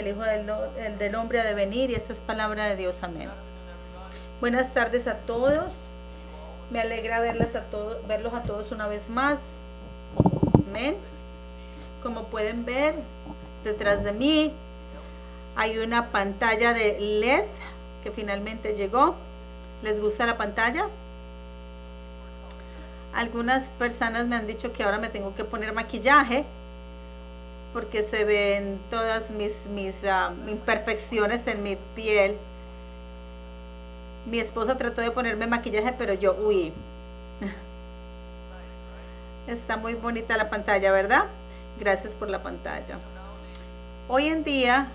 el Hijo del Hombre ha de venir, y esa es palabra de Dios. Amén. Buenas tardes a todos. Me alegra verlos a todos una vez más. Amén. Como pueden ver, detrás de mí hay una pantalla de LED que finalmente llegó. ¿Les gusta la pantalla? Algunas personas me han dicho que ahora me tengo que poner maquillaje porque se ven todas mis imperfecciones en mi piel. Mi esposa trató de ponerme maquillaje, pero yo huí. Está muy bonita la pantalla, ¿verdad? Gracias por la pantalla. Hoy en día,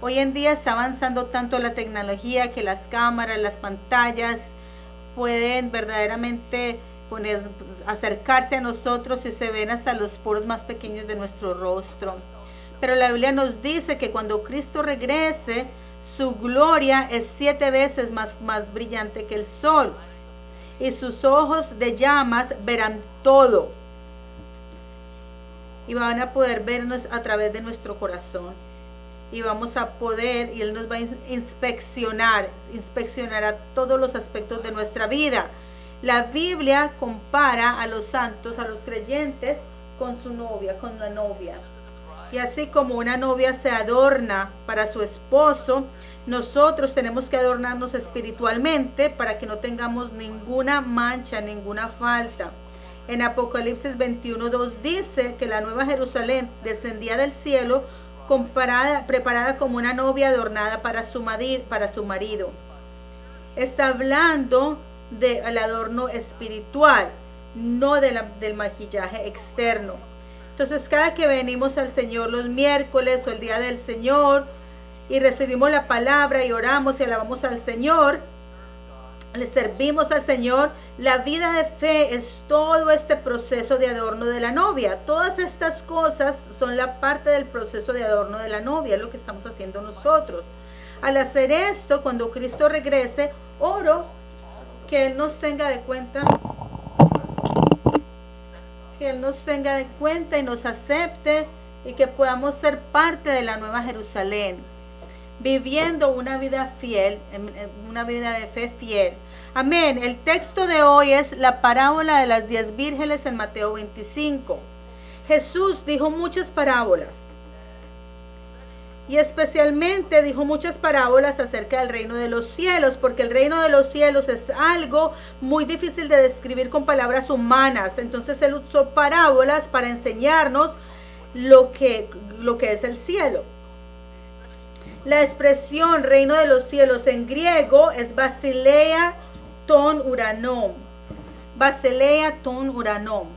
hoy en día está avanzando tanto la tecnología que las cámaras, las pantallas pueden verdaderamente acercarse a nosotros y se ven hasta los poros más pequeños de nuestro rostro. Pero la Biblia nos dice que cuando Cristo regrese, su gloria es 7 veces más brillante que el sol, y sus ojos de llamas verán todo, y van a poder vernos a través de nuestro corazón, y vamos a poder, y Él nos va a inspeccionar a todos los aspectos de nuestra vida. La Biblia compara a los santos, a los creyentes, con su novia, con la novia. Y así como una novia se adorna para su esposo, nosotros tenemos que adornarnos espiritualmente para que no tengamos ninguna mancha, ninguna falta. En Apocalipsis 21:2 dice que la nueva Jerusalén descendía del cielo preparada como una novia adornada para su marido. Está hablando del adorno espiritual, no del maquillaje externo. Entonces, cada que venimos al Señor los miércoles o el día del Señor y recibimos la palabra y oramos y alabamos al Señor, le servimos al Señor, la vida de fe es todo este proceso de adorno de la novia. Todas estas cosas son la parte del proceso de adorno de la novia, es lo que estamos haciendo nosotros. Al hacer esto, cuando Cristo regrese, oro que Él nos tenga de cuenta, y nos acepte, y que podamos ser parte de la nueva Jerusalén, viviendo una vida fiel, una vida de fe fiel. Amén. El texto de hoy es la parábola de las 10 vírgenes en Mateo 25. Jesús dijo muchas parábolas, y especialmente dijo muchas parábolas acerca del reino de los cielos, porque el reino de los cielos es algo muy difícil de describir con palabras humanas. Entonces Él usó parábolas para enseñarnos lo que es el cielo. La expresión reino de los cielos en griego es basileia ton uranom. Basileia ton uranom.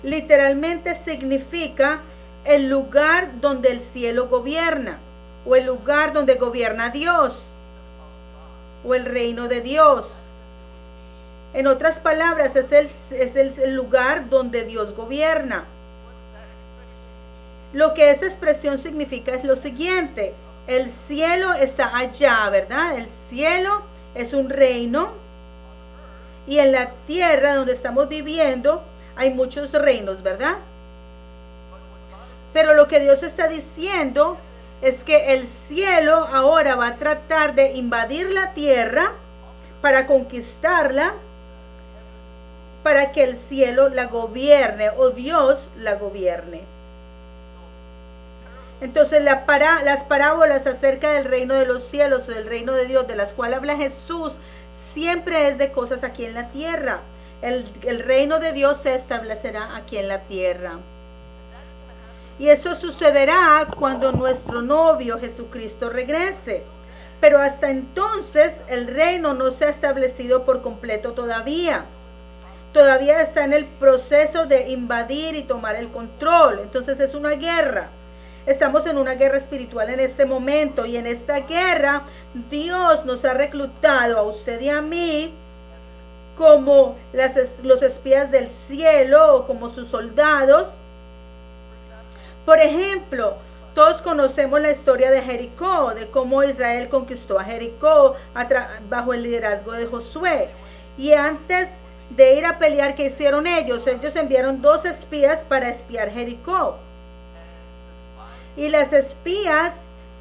Literalmente significa el lugar donde el cielo gobierna, o el lugar donde gobierna Dios, o el reino de Dios. En otras palabras, es el lugar donde Dios gobierna. Lo que esa expresión significa es lo siguiente: el cielo está allá, ¿verdad? El cielo es un reino, y en la tierra donde estamos viviendo hay muchos reinos, ¿verdad? Pero lo que Dios está diciendo es que el cielo ahora va a tratar de invadir la tierra para conquistarla, para que el cielo la gobierne, o Dios la gobierne. Entonces las parábolas acerca del reino de los cielos o del reino de Dios, de las cuales habla Jesús, siempre es de cosas aquí en la tierra. El reino de Dios se establecerá aquí en la tierra. Y esto sucederá cuando nuestro novio Jesucristo regrese. Pero hasta entonces el reino no se ha establecido por completo todavía. Todavía está en el proceso de invadir y tomar el control. Entonces es una guerra. Estamos en una guerra espiritual en este momento, y en esta guerra Dios nos ha reclutado a usted y a mí como los espías del cielo, o como sus soldados. Por ejemplo, todos conocemos la historia de Jericó, de cómo Israel conquistó a Jericó bajo el liderazgo de Josué. Y antes de ir a pelear, ¿qué hicieron ellos? Ellos enviaron 2 espías para espiar Jericó. Y las espías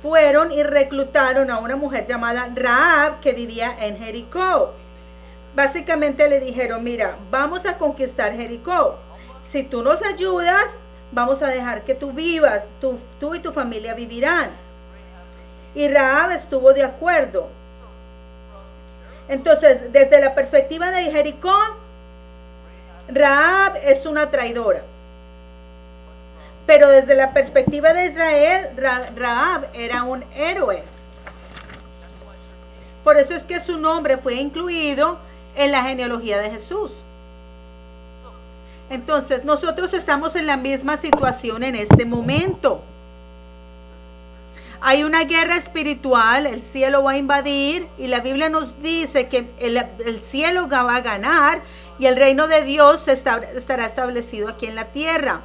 fueron y reclutaron a una mujer llamada Rahab que vivía en Jericó. Básicamente le dijeron, mira, vamos a conquistar Jericó. Si tú nos ayudas, vamos a dejar que tú vivas, tú y tu familia vivirán. Y Rahab estuvo de acuerdo. Entonces, desde la perspectiva de Jericó, Rahab es una traidora. Pero desde la perspectiva de Israel, Rahab era un héroe. Por eso es que su nombre fue incluido en la genealogía de Jesús. Entonces, nosotros estamos en la misma situación en este momento. Hay una guerra espiritual, el cielo va a invadir y la Biblia nos dice que el cielo va a ganar y el reino de Dios estará establecido aquí en la tierra.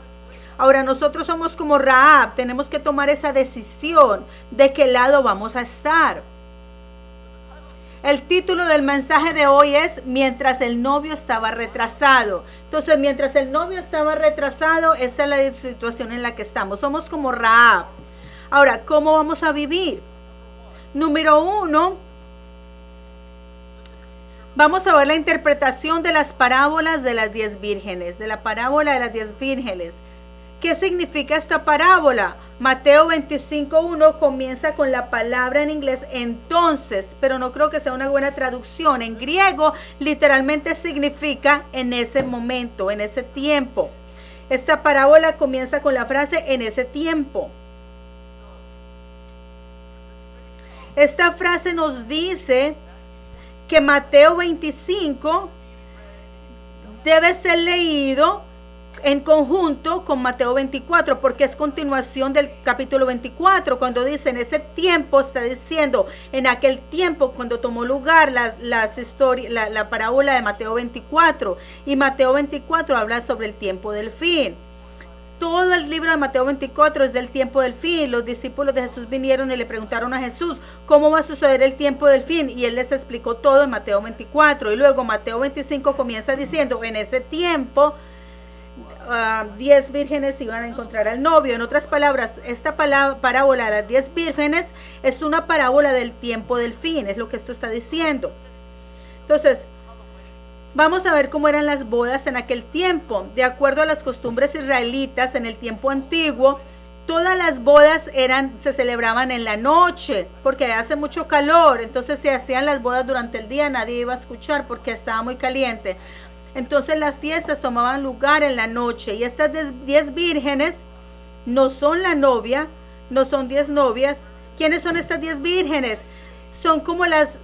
Ahora nosotros somos como Rahab, tenemos que tomar esa decisión de qué lado vamos a estar. El título del mensaje de hoy es Mientras el novio estaba retrasado. Entonces, mientras el novio estaba retrasado, esa es la situación en la que estamos. Somos como Rahab. Ahora, ¿cómo vamos a vivir? Número 1, vamos a ver la interpretación de las parábolas de las 10 vírgenes, de la parábola de las 10 vírgenes. ¿Qué significa esta parábola? Mateo 25:1 comienza con la palabra en inglés entonces, pero no creo que sea una buena traducción. En griego literalmente significa en ese momento, en ese tiempo. Esta parábola comienza con la frase en ese tiempo. Esta frase nos dice que Mateo 25 debe ser leído en conjunto con Mateo 24, porque es continuación del capítulo 24, cuando dice en ese tiempo, está diciendo en aquel tiempo cuando tomó lugar la parábola de Mateo 24, y Mateo 24 habla sobre el tiempo del fin. Todo el libro de Mateo 24 es del tiempo del fin. Los discípulos de Jesús vinieron y le preguntaron a Jesús, ¿cómo va a suceder el tiempo del fin? Y él les explicó todo en Mateo 24. Y luego Mateo 25 comienza diciendo, en ese tiempo 10 vírgenes iban a encontrar al novio. En otras palabras, esta parábola de las 10 vírgenes es una parábola del tiempo del fin, es lo que esto está diciendo. Entonces, vamos a ver cómo eran las bodas en aquel tiempo. De acuerdo a las costumbres israelitas en el tiempo antiguo, todas las bodas se celebraban en la noche, porque hace mucho calor. Entonces se hacían las bodas durante el día, nadie iba a escuchar porque estaba muy caliente. Entonces las fiestas tomaban lugar en la noche. Y estas 10 vírgenes no son la novia, no son 10 novias. ¿Quiénes son estas 10 vírgenes? Son como las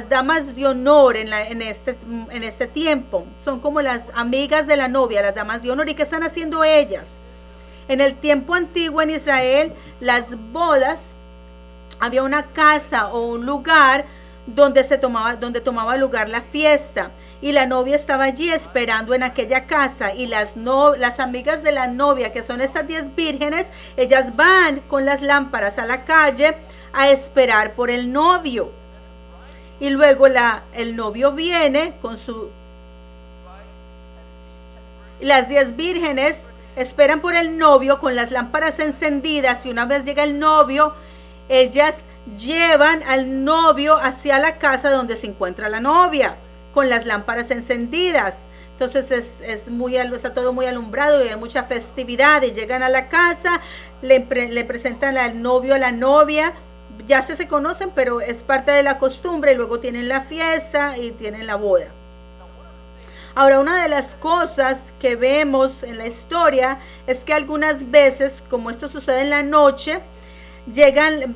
damas de honor en este tiempo. Son como las amigas de la novia, las damas de honor. ¿Y qué están haciendo ellas? En el tiempo antiguo en Israel, las bodas, había una casa o un lugar donde tomaba lugar la fiesta. Y la novia estaba allí esperando en aquella casa. Y las amigas de la novia, que son estas 10 vírgenes, ellas van con las lámparas a la calle a esperar por el novio. Y luego el novio viene con las 10 vírgenes esperan por el novio con las lámparas encendidas, y una vez llega el novio, ellas llevan al novio hacia la casa donde se encuentra la novia con las lámparas encendidas. Entonces está todo muy alumbrado y hay mucha festividad, y llegan a la casa, le presentan al novio a la novia. Ya se conocen, pero es parte de la costumbre, y luego tienen la fiesta y tienen la boda. Ahora, una de las cosas que vemos en la historia es que algunas veces, como esto sucede en la noche,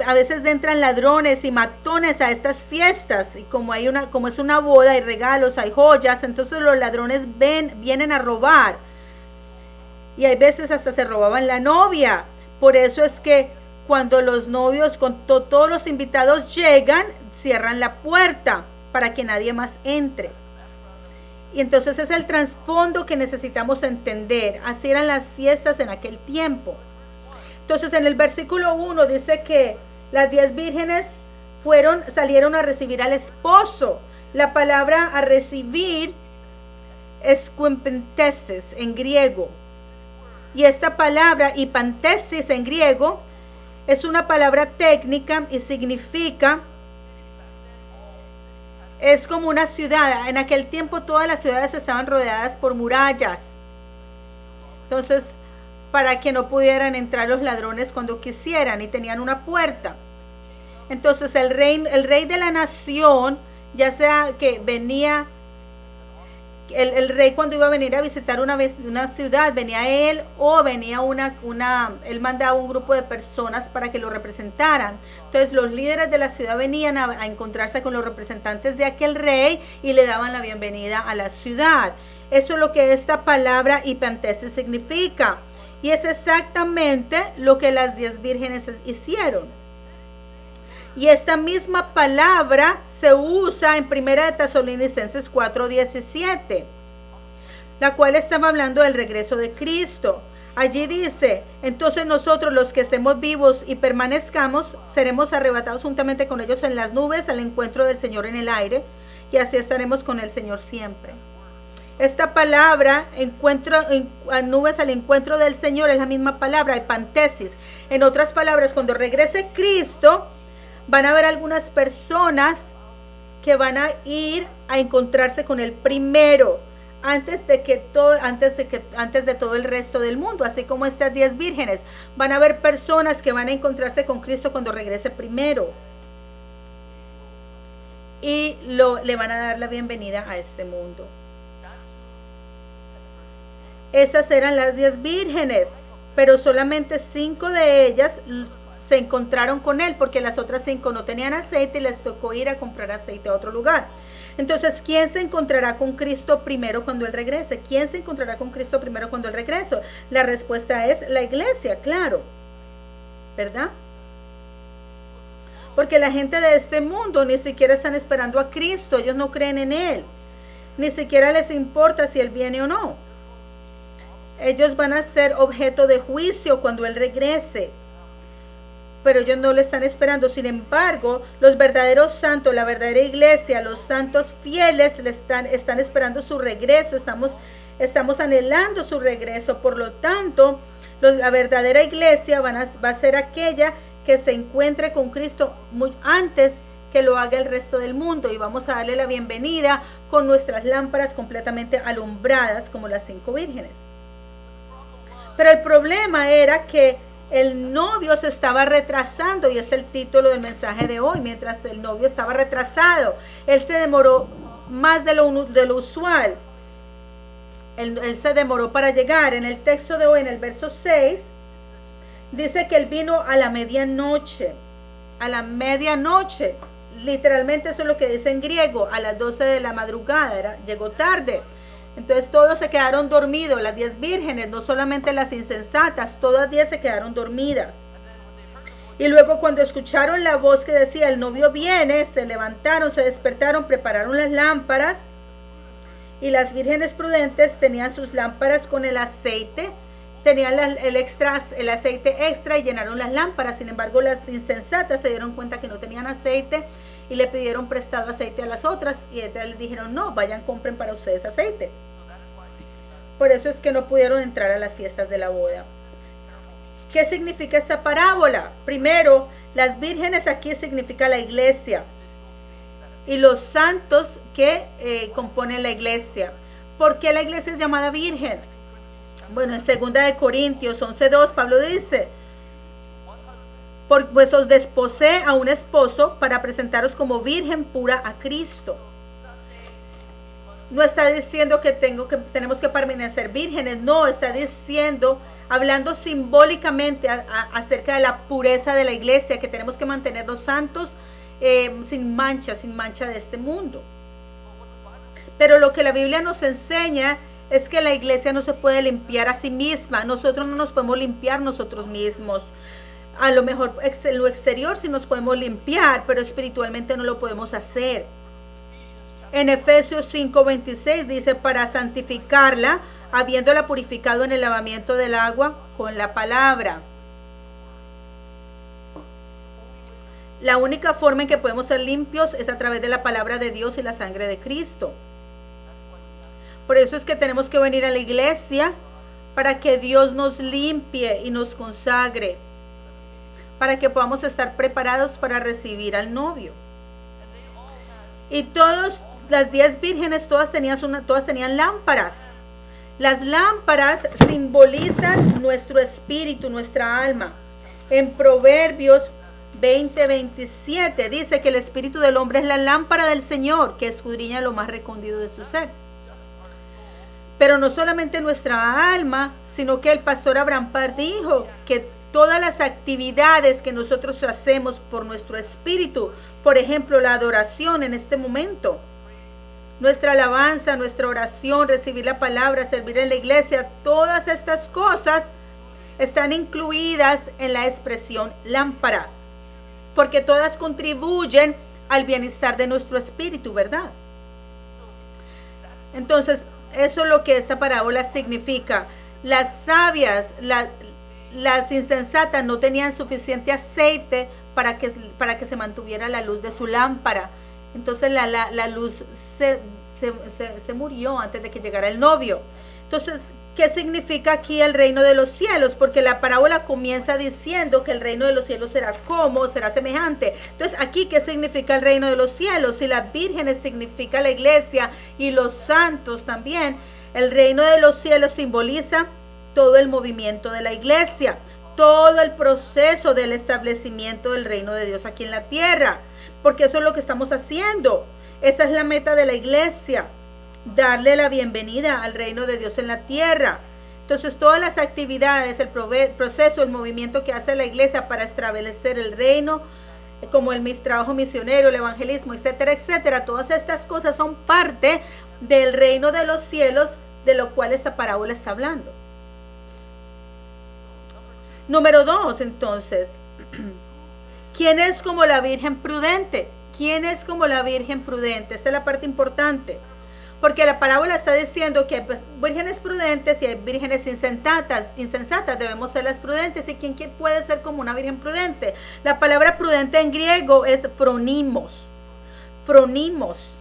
a veces entran ladrones y matones a estas fiestas, y como es una boda, hay regalos, hay joyas, entonces los ladrones vienen a robar, y hay veces hasta se robaban la novia. Por eso es que cuando los novios, con todos los invitados llegan, cierran la puerta para que nadie más entre. Y entonces es el trasfondo que necesitamos entender. Así eran las fiestas en aquel tiempo. Entonces en el versículo 1 dice que las 10 vírgenes salieron a recibir al esposo. La palabra a recibir escuimpentesis en griego. Y esta palabra hipantesis en griego es una palabra técnica y significa, es como una ciudad. En aquel tiempo todas las ciudades estaban rodeadas por murallas. Entonces, para que no pudieran entrar los ladrones cuando quisieran, y tenían una puerta. Entonces el rey de la nación, ya sea que venía, el rey cuando iba a venir a visitar una ciudad, venía él o venía él mandaba un grupo de personas para que lo representaran. Entonces los líderes de la ciudad venían a encontrarse con los representantes de aquel rey y le daban la bienvenida a la ciudad. Eso es lo que esta palabra hipantesis significa. Y es exactamente lo que las 10 vírgenes hicieron. Y esta misma palabra se usa en 1 de Tesalonicenses 4:17, la cual estaba hablando del regreso de Cristo. Allí dice, entonces nosotros los que estemos vivos y permanezcamos, seremos arrebatados juntamente con ellos en las nubes al encuentro del Señor en el aire, y así estaremos con el Señor siempre. Esta palabra, nubes al encuentro del Señor, es la misma palabra, hipantesis. En otras palabras, cuando regrese Cristo, van a haber algunas personas que van a ir a encontrarse con Él primero, antes de todo el resto del mundo, así como estas 10 vírgenes. Van a haber personas que van a encontrarse con Cristo cuando regrese primero. Y le van a dar la bienvenida a este mundo. Esas eran las 10 vírgenes, pero solamente 5 de ellas se encontraron con Él, porque las otras 5 no tenían aceite y les tocó ir a comprar aceite a otro lugar. Entonces, ¿quién se encontrará con Cristo primero cuando Él regrese? ¿Quién se encontrará con Cristo primero cuando Él regrese? La respuesta es la iglesia, claro, ¿verdad? Porque la gente de este mundo ni siquiera están esperando a Cristo, ellos no creen en Él, ni siquiera les importa si Él viene o no. Ellos van a ser objeto de juicio cuando Él regrese, pero ellos no le están esperando. Sin embargo, los verdaderos santos, la verdadera iglesia, los santos fieles están esperando su regreso. Estamos anhelando su regreso. Por lo tanto, la verdadera iglesia va a ser aquella que se encuentre con Cristo muy antes que lo haga el resto del mundo, y vamos a darle la bienvenida con nuestras lámparas completamente alumbradas como las 5 vírgenes. Pero el problema era que el novio se estaba retrasando, y es el título del mensaje de hoy. Mientras el novio estaba retrasado, él se demoró más de lo usual. Él se demoró para llegar. En el texto de hoy, en el verso 6, dice que él vino a la medianoche. A la medianoche. Literalmente eso es lo que dice en griego, a las 12 de la madrugada. Llegó tarde. Entonces todos se quedaron dormidos, las 10 vírgenes, no solamente las insensatas, todas 10 se quedaron dormidas. Y luego cuando escucharon la voz que decía, el novio viene, se levantaron, se despertaron, prepararon las lámparas, y las vírgenes prudentes tenían sus lámparas con el aceite, tenían el aceite extra y llenaron las lámparas. Sin embargo, las insensatas se dieron cuenta que no tenían aceite y le pidieron prestado aceite a las otras, y ellas les dijeron, no, vayan, compren para ustedes aceite. Por eso es que no pudieron entrar a las fiestas de la boda. ¿Qué significa esta parábola? Primero, las vírgenes aquí significa la iglesia y los santos que componen la iglesia. ¿Por qué la iglesia es llamada virgen? Bueno, en 2 de Corintios 11:2, Pablo dice, pues os desposé a un esposo para presentaros como virgen pura a Cristo. No está diciendo que tenemos que permanecer vírgenes, no, está diciendo, hablando simbólicamente acerca de la pureza de la iglesia, que tenemos que mantenernos santos, sin mancha de este mundo. Pero lo que la Biblia nos enseña es que la iglesia no se puede limpiar a sí misma. Nosotros no nos podemos limpiar nosotros mismos. A lo mejor en lo exterior sí nos podemos limpiar, pero espiritualmente no lo podemos hacer. En Efesios 5:26 dice, para santificarla, habiéndola purificado en el lavamiento del agua con la palabra. La única forma en que podemos ser limpios es a través de la palabra de Dios y la sangre de Cristo. Por eso es que tenemos que venir a la iglesia para que Dios nos limpie y nos consagre, para que podamos estar preparados para recibir al novio. Y las 10 vírgenes, todas tenían lámparas. Las lámparas simbolizan nuestro espíritu, nuestra alma. En Proverbios 20:27 dice que el espíritu del hombre es la lámpara del Señor, que escudriña lo más recóndito de su ser. Pero no solamente nuestra alma, sino que el pastor Abraham Parr dijo que todas las actividades que nosotros hacemos por nuestro espíritu, por ejemplo, la adoración en este momento, nuestra alabanza, nuestra oración, recibir la palabra, servir en la iglesia, todas estas cosas están incluidas en la expresión lámpara, porque todas contribuyen al bienestar de nuestro espíritu, ¿verdad? Entonces, eso es lo que esta parábola significa. Las sabias, las insensatas no tenían suficiente aceite para que se mantuviera la luz de su lámpara. Entonces la luz se murió antes de que llegara el novio. Entonces, ¿qué significa aquí el reino de los cielos? Porque la parábola comienza diciendo que el reino de los cielos será como, será semejante. Entonces, aquí, ¿qué significa el reino de los cielos? Si las vírgenes significa la iglesia y los santos también, el reino de los cielos simboliza todo el movimiento de la iglesia, todo el proceso del establecimiento del reino de Dios aquí en la tierra, porque eso es lo que estamos haciendo. Esa es la meta de la iglesia, darle la bienvenida al reino de Dios en la tierra. Entonces, todas las actividades, el proceso, el movimiento que hace la iglesia para establecer el reino, como el trabajo misionero, el evangelismo, etcétera, etcétera, todas estas cosas son parte del reino de los cielos, de lo cual esta parábola está hablando. Número 2, entonces, ¿quién es como la Virgen prudente? ¿Quién es como la Virgen prudente? Esa es la parte importante, porque la parábola está diciendo que hay vírgenes prudentes y hay vírgenes insensatas. Debemos ser las prudentes. ¿Y quién puede ser como una virgen prudente? La palabra prudente en griego es phronimos. Phronimos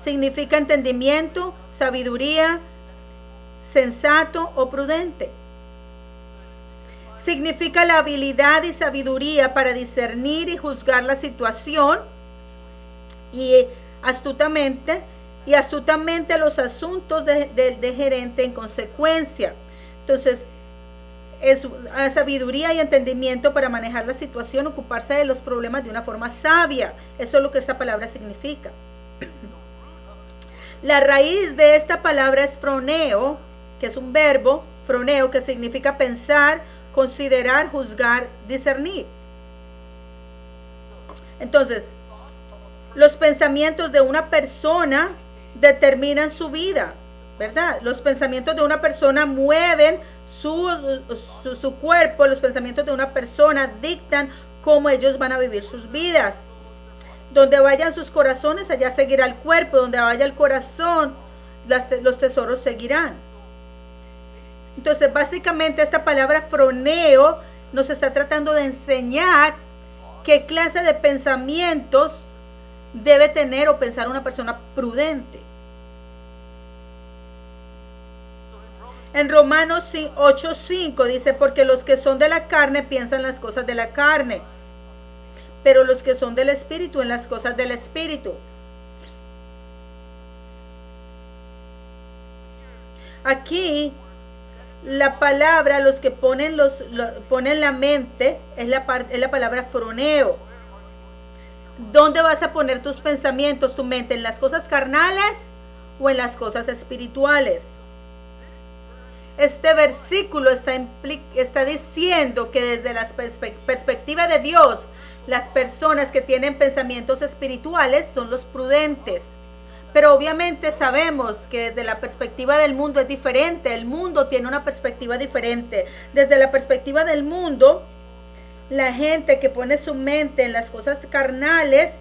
significa entendimiento, sabiduría, sensato o prudente. Significa la habilidad y sabiduría para discernir y juzgar la situación y astutamente los asuntos de gerente en consecuencia. Entonces, es sabiduría y entendimiento para manejar la situación, ocuparse de los problemas de una forma sabia. Eso es lo que esta palabra significa. La raíz de esta palabra es phroneo, que es un verbo, phroneo, que significa pensar, considerar, juzgar, discernir. Entonces, los pensamientos de una persona determinan su vida, ¿verdad? Los pensamientos de una persona mueven su cuerpo. Los pensamientos de una persona dictan cómo ellos van a vivir sus vidas. Donde vayan sus corazones, allá seguirá el cuerpo. Donde vaya el corazón, los tesoros seguirán. Entonces, básicamente esta palabra phroneo nos está tratando de enseñar qué clase de pensamientos debe tener o pensar una persona prudente. En Romanos 8:5 dice, porque los que son de la carne piensan las cosas de la carne, pero los que son del Espíritu en las cosas del Espíritu. Aquí la palabra, los que ponen la mente, es la palabra phroneo. ¿Dónde vas a poner tus pensamientos, tu mente? ¿En las cosas carnales o en las cosas espirituales? Este versículo está diciendo que desde la perspectiva de Dios, las personas que tienen pensamientos espirituales son los prudentes. Pero obviamente sabemos que desde la perspectiva del mundo es diferente. El mundo tiene una perspectiva diferente. Desde la perspectiva del mundo, la gente que pone su mente en las cosas carnales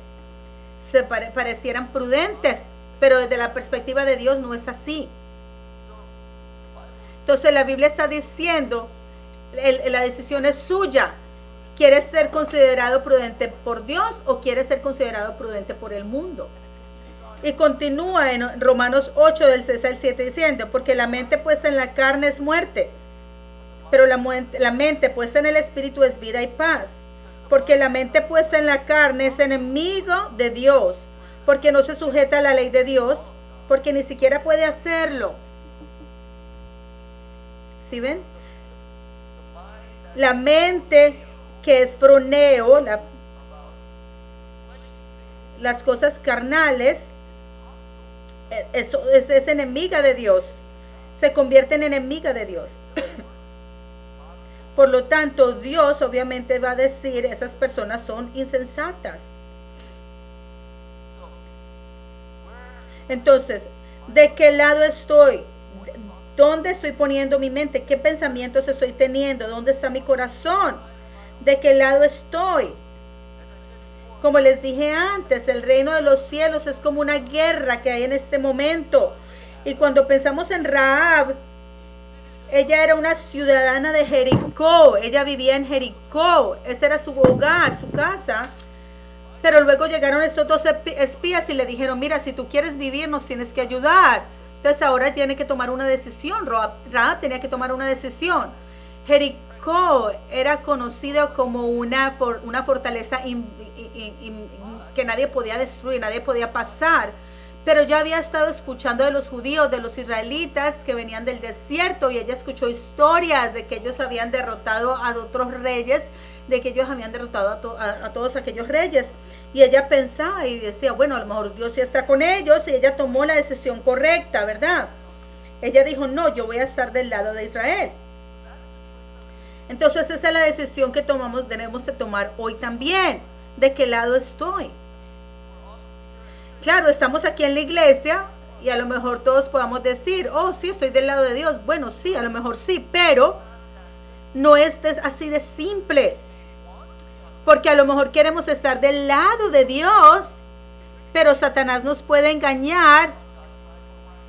parecieran prudentes, pero desde la perspectiva de Dios no es así. Entonces la Biblia está diciendo, la decisión es suya. ¿Quieres ser considerado prudente por Dios o quieres ser considerado prudente por el mundo? Y continúa en Romanos 8 del 6 al 7 diciendo, porque la mente puesta en la carne es muerte, pero la mente puesta en el espíritu es vida y paz. Porque la mente puesta en la carne es enemigo de Dios, porque no se sujeta a la ley de Dios, porque ni siquiera puede hacerlo. ¿Sí ven? La mente que es froneo, las cosas carnales, es enemiga de Dios, se convierte en enemiga de Dios. Por lo tanto, Dios obviamente va a decir, esas personas son insensatas. Entonces, ¿de qué lado estoy? ¿Dónde estoy poniendo mi mente? ¿Qué pensamientos estoy teniendo? ¿Dónde está mi corazón? ¿De qué lado estoy? Como les dije antes, el reino de los cielos es como una guerra que hay en este momento. Y cuando pensamos en Rahab, ella era una ciudadana de Jericó, ella vivía en Jericó, ese era su hogar, su casa. Pero luego llegaron estos dos espías y le dijeron, mira, si tú quieres vivir nos tienes que ayudar. Entonces ahora tiene que tomar una decisión, Rahab tenía que tomar una decisión. Jericó era conocido como una fortaleza que nadie podía destruir, nadie podía pasar. Pero yo había estado escuchando de los judíos, de los israelitas que venían del desierto, y ella escuchó historias de que ellos habían derrotado a otros reyes, de que ellos habían derrotado a todos aquellos reyes. Y ella pensaba y decía, bueno, a lo mejor Dios ya está con ellos, y ella tomó la decisión correcta, ¿verdad? Ella dijo, no, yo voy a estar del lado de Israel. Entonces esa es la decisión que tenemos que tomar hoy también. ¿De qué lado estoy? Claro, estamos aquí en la iglesia y a lo mejor todos podamos decir, oh, sí, estoy del lado de Dios. Bueno, sí, a lo mejor sí, pero no es así de simple. Porque a lo mejor queremos estar del lado de Dios, pero Satanás nos puede engañar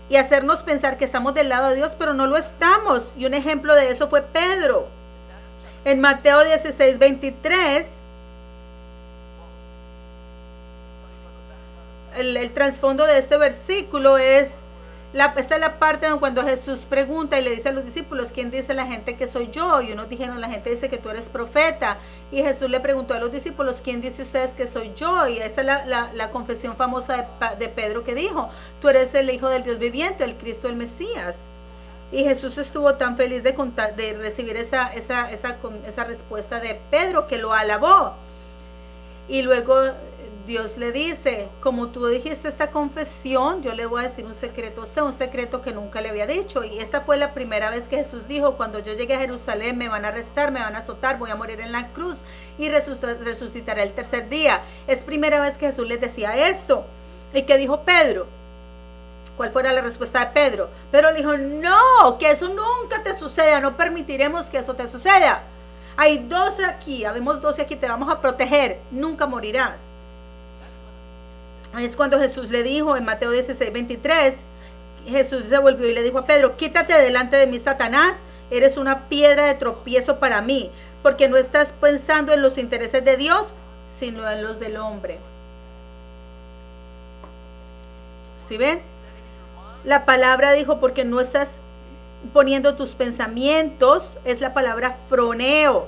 y hacernos pensar que estamos del lado de Dios, pero no lo estamos. Y un ejemplo de eso fue Pedro. En Mateo 16, 23, el trasfondo de este versículo es, esta es la parte donde cuando Jesús pregunta y le dice a los discípulos, ¿quién dice la gente que soy yo? Y unos dijeron, la gente dice que tú eres profeta. Y Jesús le preguntó a los discípulos, ¿quién dice ustedes que soy yo? Y esa es la confesión famosa de Pedro que dijo, tú eres el Hijo del Dios viviente, el Cristo, el Mesías. Y Jesús estuvo tan feliz de recibir esa respuesta de Pedro, que lo alabó. Y luego Dios le dice, como tú dijiste esta confesión, yo le voy a decir un secreto que nunca le había dicho. Y esta fue la primera vez que Jesús dijo, cuando yo llegue a Jerusalén me van a arrestar, me van a azotar, voy a morir en la cruz y resucitaré el tercer día. Es primera vez que Jesús les decía esto. ¿Y qué dijo Pedro? ¿Cuál fuera la respuesta de Pedro? Pedro le dijo, no, que eso nunca te suceda, no permitiremos que eso te suceda. Hay 12 aquí, habemos 12 aquí, te vamos a proteger, nunca morirás. Es cuando Jesús le dijo en Mateo 16, 23, Jesús se volvió y le dijo a Pedro, quítate delante de mí, Satanás, eres una piedra de tropiezo para mí, porque no estás pensando en los intereses de Dios, sino en los del hombre. ¿Sí ven? La palabra dijo, porque no estás poniendo tus pensamientos, es la palabra froneo.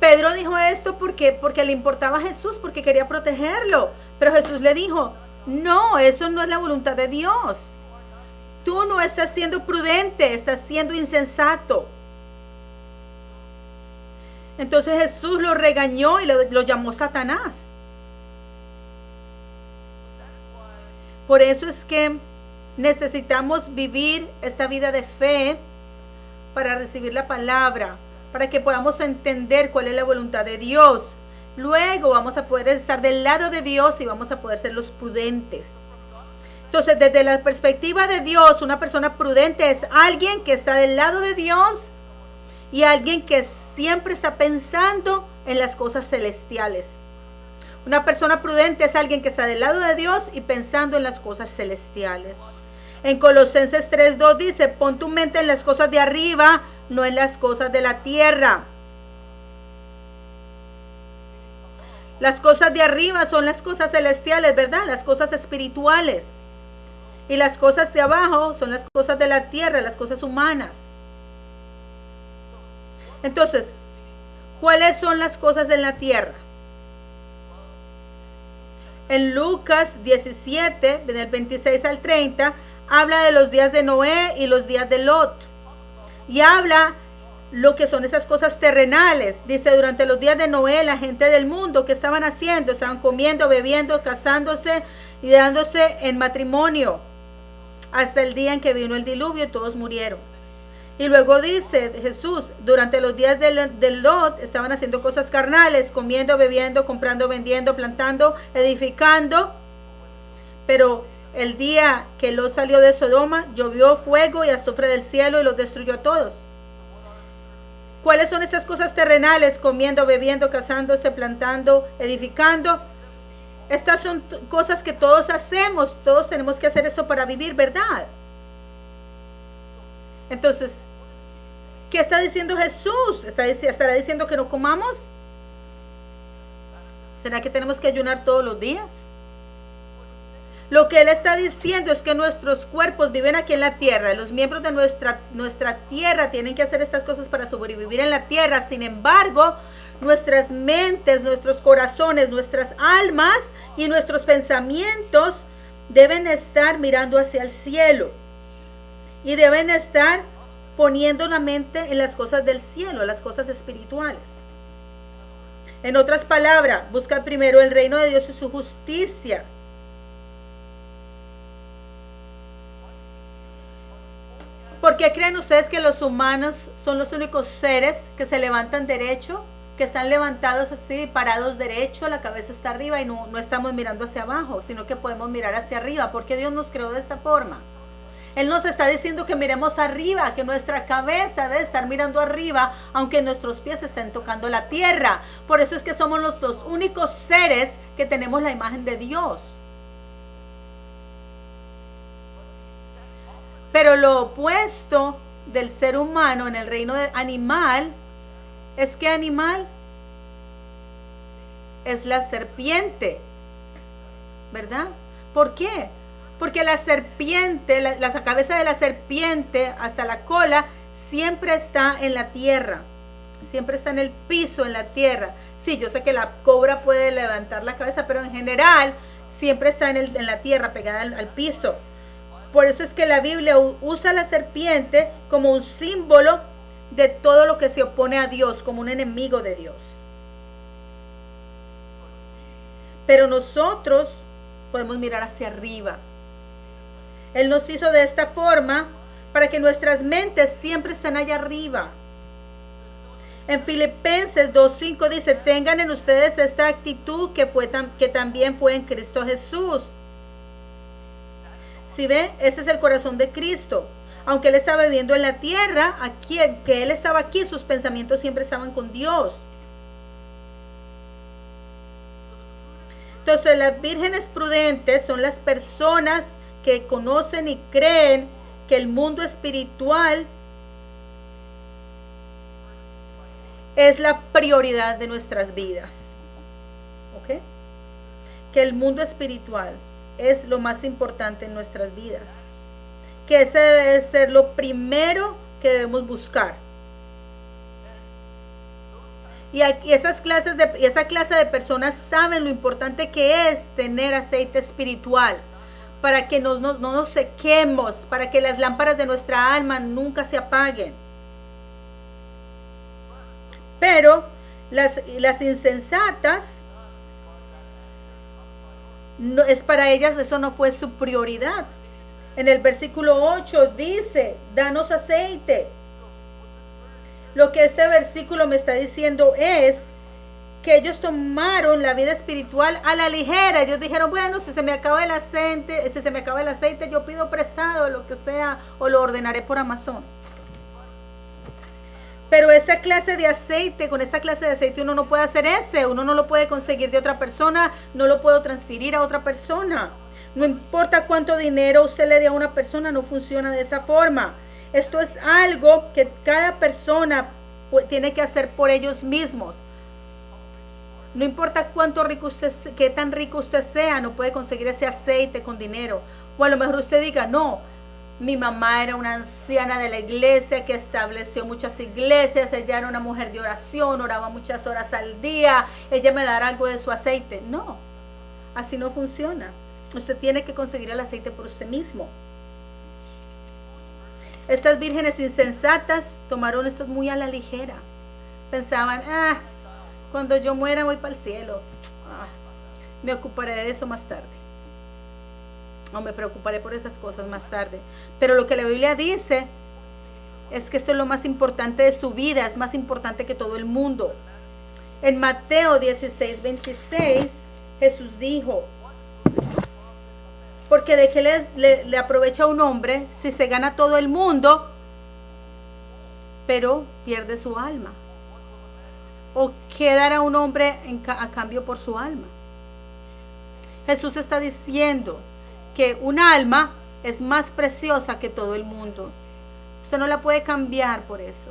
Pedro dijo esto porque le importaba a Jesús, porque quería protegerlo. Pero Jesús le dijo, no, eso no es la voluntad de Dios. Tú no estás siendo prudente, estás siendo insensato. Entonces Jesús lo regañó y lo llamó Satanás. Por eso es que necesitamos vivir esta vida de fe para recibir la palabra, para que podamos entender cuál es la voluntad de Dios. Luego vamos a poder estar del lado de Dios y vamos a poder ser los prudentes. Entonces, desde la perspectiva de Dios, una persona prudente es alguien que está del lado de Dios y alguien que siempre está pensando en las cosas celestiales. Una persona prudente es alguien que está del lado de Dios y pensando en las cosas celestiales. En Colosenses 3:2 dice, pon tu mente en las cosas de arriba, no en las cosas de la tierra. Las cosas de arriba son las cosas celestiales, ¿verdad? Las cosas espirituales. Y las cosas de abajo son las cosas de la tierra, las cosas humanas. Entonces, ¿cuáles son las cosas en la tierra? En Lucas 17, del 26 al 30, habla de los días de Noé y los días de Lot. Y habla lo que son esas cosas terrenales. Dice, durante los días de Noé, la gente del mundo, ¿qué estaban haciendo? Estaban comiendo, bebiendo, casándose y dándose en matrimonio. Hasta el día en que vino el diluvio y todos murieron. Y luego dice Jesús, durante los días de Lot, estaban haciendo cosas carnales, comiendo, bebiendo, comprando, vendiendo, plantando, edificando. Pero el día que Lot salió de Sodoma, llovió fuego y azufre del cielo y los destruyó a todos. ¿Cuáles son esas cosas terrenales? Comiendo, bebiendo, casándose, plantando, edificando. Estas son cosas que todos hacemos. Todos tenemos que hacer esto para vivir, ¿verdad? Entonces, ¿qué está diciendo Jesús? ¿Estará diciendo que no comamos? ¿Será que tenemos que ayunar todos los días? Lo que Él está diciendo es que nuestros cuerpos viven aquí en la tierra. Los miembros de nuestra tierra tienen que hacer estas cosas para sobrevivir en la tierra. Sin embargo, nuestras mentes, nuestros corazones, nuestras almas y nuestros pensamientos deben estar mirando hacia el cielo. Y deben estar poniendo la mente en las cosas del cielo, las cosas espirituales. En otras palabras, busca primero el reino de Dios y su justicia. ¿Por qué creen ustedes que los humanos son los únicos seres que se levantan derecho? Que están levantados así, parados derecho, la cabeza está arriba y no estamos mirando hacia abajo, sino que podemos mirar hacia arriba. ¿Por qué Dios nos creó de esta forma? Él nos está diciendo que miremos arriba, que nuestra cabeza debe estar mirando arriba, aunque nuestros pies estén tocando la tierra. Por eso es que somos los únicos seres que tenemos la imagen de Dios. Pero lo opuesto del ser humano en el reino animal es que animal es la serpiente, ¿verdad? ¿Por qué? Porque la serpiente, la cabeza de la serpiente hasta la cola siempre está en la tierra, siempre está en el piso, en la tierra. Sí, yo sé que la cobra puede levantar la cabeza, pero en general siempre está en la tierra, pegada al piso. Por eso es que la Biblia usa la serpiente como un símbolo de todo lo que se opone a Dios, como un enemigo de Dios. Pero nosotros podemos mirar hacia arriba. Él nos hizo de esta forma para que nuestras mentes siempre estén allá arriba. En Filipenses 2:5 dice, tengan en ustedes esta actitud que también fue en Cristo Jesús. ¿Sí ve? Ese es el corazón de Cristo. Aunque Él estaba viviendo en la tierra, aquí, que Él estaba aquí, sus pensamientos siempre estaban con Dios. Entonces, las vírgenes prudentes son las personas que conocen y creen que el mundo espiritual es la prioridad de nuestras vidas. ¿Ok? Que el mundo espiritual es lo más importante en nuestras vidas. Que ese debe ser lo primero que debemos buscar. Y esa clase de personas saben lo importante que es tener aceite espiritual. Para que no nos sequemos, para que las lámparas de nuestra alma nunca se apaguen. Pero las insensatas, no, es para ellas eso no fue su prioridad. En el versículo 8 dice, danos aceite. Lo que este versículo me está diciendo es que ellos tomaron la vida espiritual a la ligera. Ellos dijeron, bueno, si se me acaba el aceite, yo pido prestado, lo que sea, o lo ordenaré por Amazon. Pero esa clase de aceite, con esa clase de aceite uno no puede hacer uno no lo puede conseguir de otra persona, no lo puedo transferir a otra persona. No importa cuánto dinero usted le dé a una persona, no funciona de esa forma. Esto es algo que cada persona tiene que hacer por ellos mismos. No importa cuánto rico usted, qué tan rico usted sea, no puede conseguir ese aceite con dinero. O a lo mejor usted diga, no, mi mamá era una anciana de la iglesia que estableció muchas iglesias, ella era una mujer de oración, oraba muchas horas al día, ella me dará algo de su aceite. No, así no funciona. Usted tiene que conseguir el aceite por usted mismo. Estas vírgenes insensatas tomaron esto muy a la ligera. Pensaban, cuando yo muera voy para el cielo. Me ocuparé de eso más tarde. O me preocuparé por esas cosas más tarde. Pero lo que la Biblia dice es que esto es lo más importante de su vida, es más importante que todo el mundo. En Mateo 16:26, Jesús dijo, porque de qué le aprovecha a un hombre si se gana todo el mundo, pero pierde su alma. ¿O qué dará un hombre a cambio por su alma? Jesús está diciendo que un alma es más preciosa que todo el mundo. Usted no la puede cambiar por eso.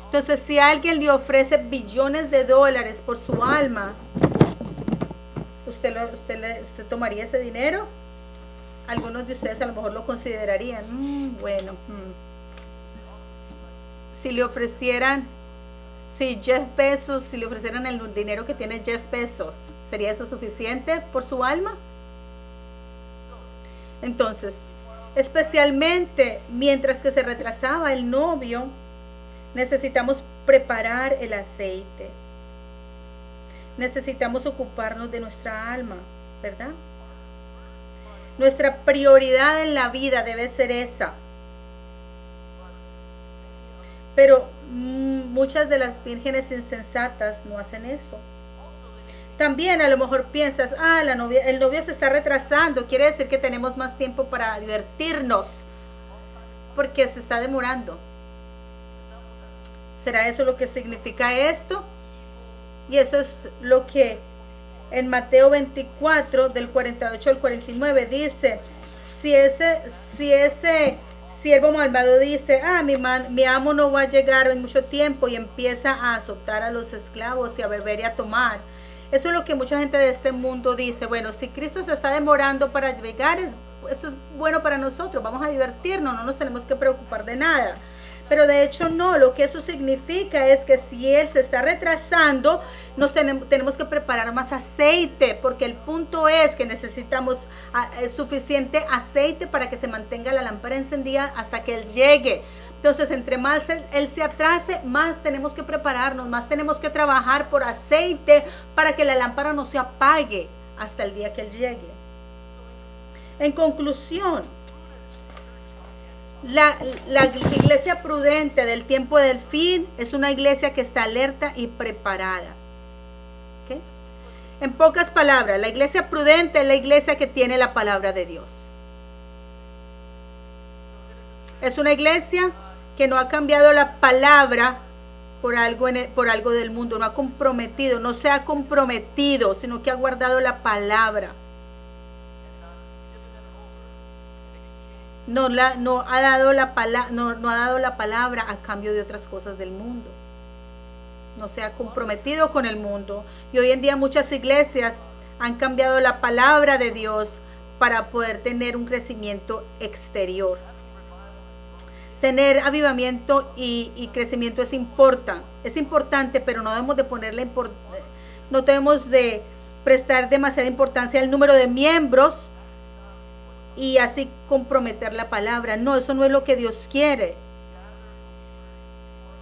Entonces, si alguien le ofrece billones de dólares por su alma, ¿usted tomaría ese dinero? Algunos de ustedes a lo mejor lo considerarían. Si le ofrecieran, si le ofrecieran el dinero que tiene Jeff Bezos, ¿sería eso suficiente por su alma? Entonces, especialmente mientras que se retrasaba el novio, necesitamos preparar el aceite. Necesitamos ocuparnos de nuestra alma, ¿verdad? Nuestra prioridad en la vida debe ser esa. Pero muchas de las vírgenes insensatas no hacen eso. También a lo mejor piensas, el novio se está retrasando, quiere decir que tenemos más tiempo para divertirnos, porque se está demorando. ¿Será eso lo que significa esto? Y eso es lo que en Mateo 24, del 48 al 49 dice, si ese siervo malvado dice, mi amo no va a llegar en mucho tiempo, y empieza a azotar a los esclavos y a beber y a tomar. Eso es lo que mucha gente de este mundo dice. Bueno, si Cristo se está demorando para llegar, eso es bueno para nosotros, vamos a divertirnos, no nos tenemos que preocupar de nada. Pero de hecho no, lo que eso significa es que si Él se está retrasando, tenemos que preparar más aceite, porque el punto es que necesitamos suficiente aceite para que se mantenga la lámpara encendida hasta que Él llegue. Entonces, entre más Él se atrase, más tenemos que prepararnos, más tenemos que trabajar por aceite para que la lámpara no se apague hasta el día que Él llegue. En conclusión, la iglesia prudente del tiempo del fin es una iglesia que está alerta y preparada. ¿Okay? En pocas palabras, la iglesia prudente es la iglesia que tiene la palabra de Dios. Es una iglesia que no ha cambiado la palabra por algo del mundo, no se ha comprometido, sino que ha guardado la palabra. No ha dado la palabra a cambio de otras cosas del mundo. No se ha comprometido con el mundo. Y hoy en día muchas iglesias han cambiado la palabra de Dios para poder tener un crecimiento exterior. Tener avivamiento y crecimiento es importante, pero no debemos de prestar demasiada importancia al número de miembros y así comprometer la palabra. No, eso no es lo que Dios quiere.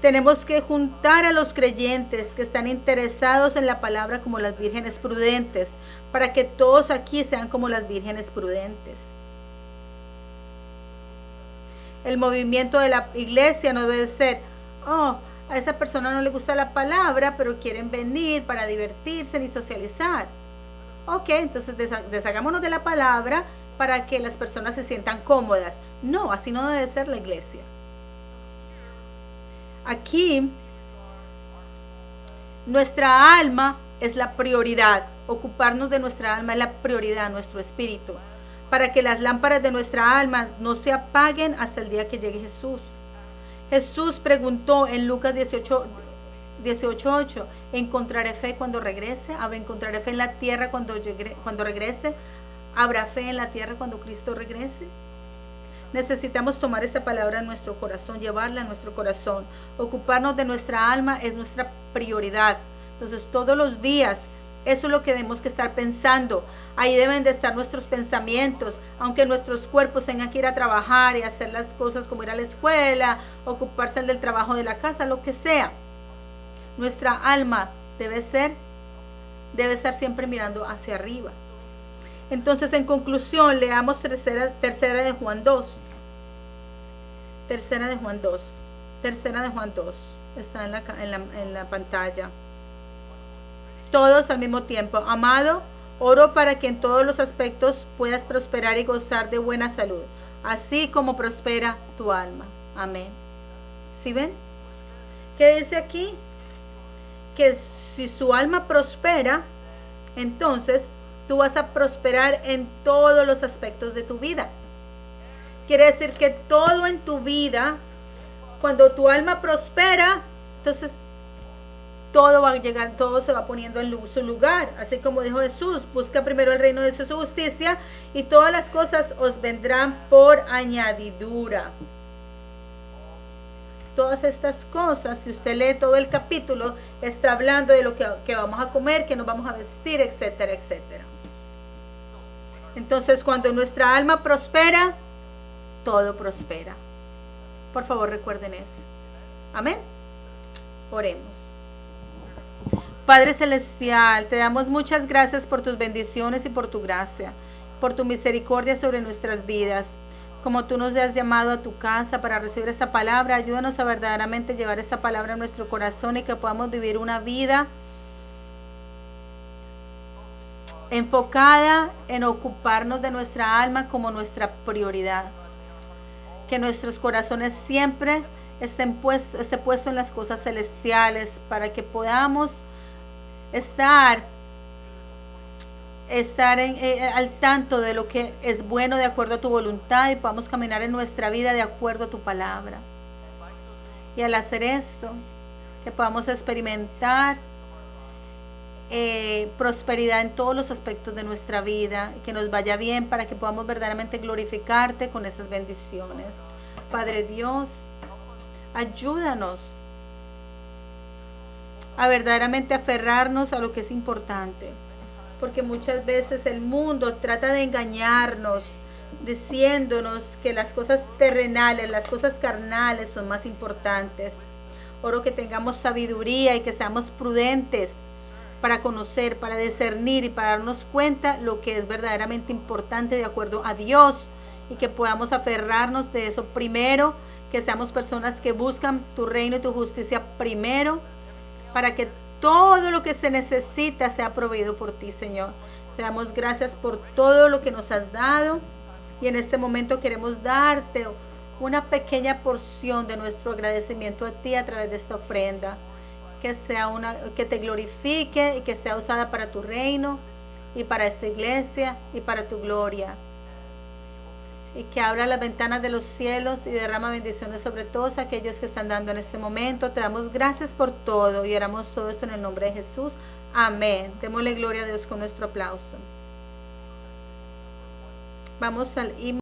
Tenemos que juntar a los creyentes que están interesados en la palabra como las vírgenes prudentes, para que todos aquí sean como las vírgenes prudentes. El movimiento de la iglesia no debe ser, a esa persona no le gusta la palabra, pero quieren venir para divertirse y socializar. Ok, entonces deshagámonos de la palabra para que las personas se sientan cómodas. No, así no debe ser la iglesia. Aquí, nuestra alma es la prioridad. Ocuparnos de nuestra alma es la prioridad, nuestro espíritu, para que las lámparas de nuestra alma no se apaguen hasta el día que llegue Jesús. Jesús preguntó en Lucas 18, 18:8. Encontraré fe cuando regrese. Encontraré fe en la tierra cuando regrese. ¿Habrá fe en la tierra cuando Cristo regrese? Necesitamos tomar esta palabra en nuestro corazón, llevarla a nuestro corazón. Ocuparnos de nuestra alma es nuestra prioridad. Entonces, todos los días, eso es lo que debemos que estar pensando. Ahí deben de estar nuestros pensamientos, aunque nuestros cuerpos tengan que ir a trabajar y hacer las cosas como ir a la escuela, ocuparse del trabajo de la casa, lo que sea. Nuestra alma debe estar siempre mirando hacia arriba. Entonces, en conclusión, leamos tercera de Juan 2. Tercera de Juan 2. Está en la pantalla. Todos al mismo tiempo. Amado, oro para que en todos los aspectos puedas prosperar y gozar de buena salud, así como prospera tu alma. Amén. ¿Sí ven? ¿Qué dice aquí? Que si su alma prospera, entonces tú vas a prosperar en todos los aspectos de tu vida. Quiere decir que todo en tu vida, cuando tu alma prospera, entonces todo va a llegar, todo se va poniendo en su lugar. Así como dijo Jesús, busca primero el reino de su justicia y todas las cosas os vendrán por añadidura. Todas estas cosas, si usted lee todo el capítulo, está hablando de lo que vamos a comer, que nos vamos a vestir, etcétera, etcétera. Entonces, cuando nuestra alma prospera, todo prospera. Por favor, recuerden eso. Amén. Oremos. Padre Celestial, te damos muchas gracias por tus bendiciones y por tu gracia, por tu misericordia sobre nuestras vidas. Como tú nos has llamado a tu casa para recibir esta palabra, ayúdanos a verdaderamente llevar esta palabra a nuestro corazón y que podamos vivir una vida enfocada en ocuparnos de nuestra alma como nuestra prioridad. Que nuestros corazones siempre esté puesto en las cosas celestiales para que podamos estar al tanto de lo que es bueno de acuerdo a tu voluntad y podamos caminar en nuestra vida de acuerdo a tu palabra. Y al hacer esto, que podamos experimentar prosperidad en todos los aspectos de nuestra vida, y que nos vaya bien para que podamos verdaderamente glorificarte con esas bendiciones. Padre Dios, ayúdanos a verdaderamente aferrarnos a lo que es importante, porque muchas veces el mundo trata de engañarnos diciéndonos que las cosas terrenales, las cosas carnales son más importantes. Oro que tengamos sabiduría y que seamos prudentes para conocer, para discernir y para darnos cuenta lo que es verdaderamente importante de acuerdo a Dios, y que podamos aferrarnos de eso primero, que seamos personas que buscan tu reino y tu justicia primero, para que todo lo que se necesita sea proveído por ti, Señor. Te damos gracias por todo lo que nos has dado, y en este momento queremos darte una pequeña porción de nuestro agradecimiento a ti a través de esta ofrenda, que te glorifique y que sea usada para tu reino y para esta iglesia y para tu gloria, y que abra las ventanas de los cielos y derrama bendiciones sobre todos aquellos que están dando en este momento. Te damos gracias por todo y oramos todo esto en el nombre de Jesús. Amén. Démosle gloria a Dios con nuestro aplauso. Vamos al himno.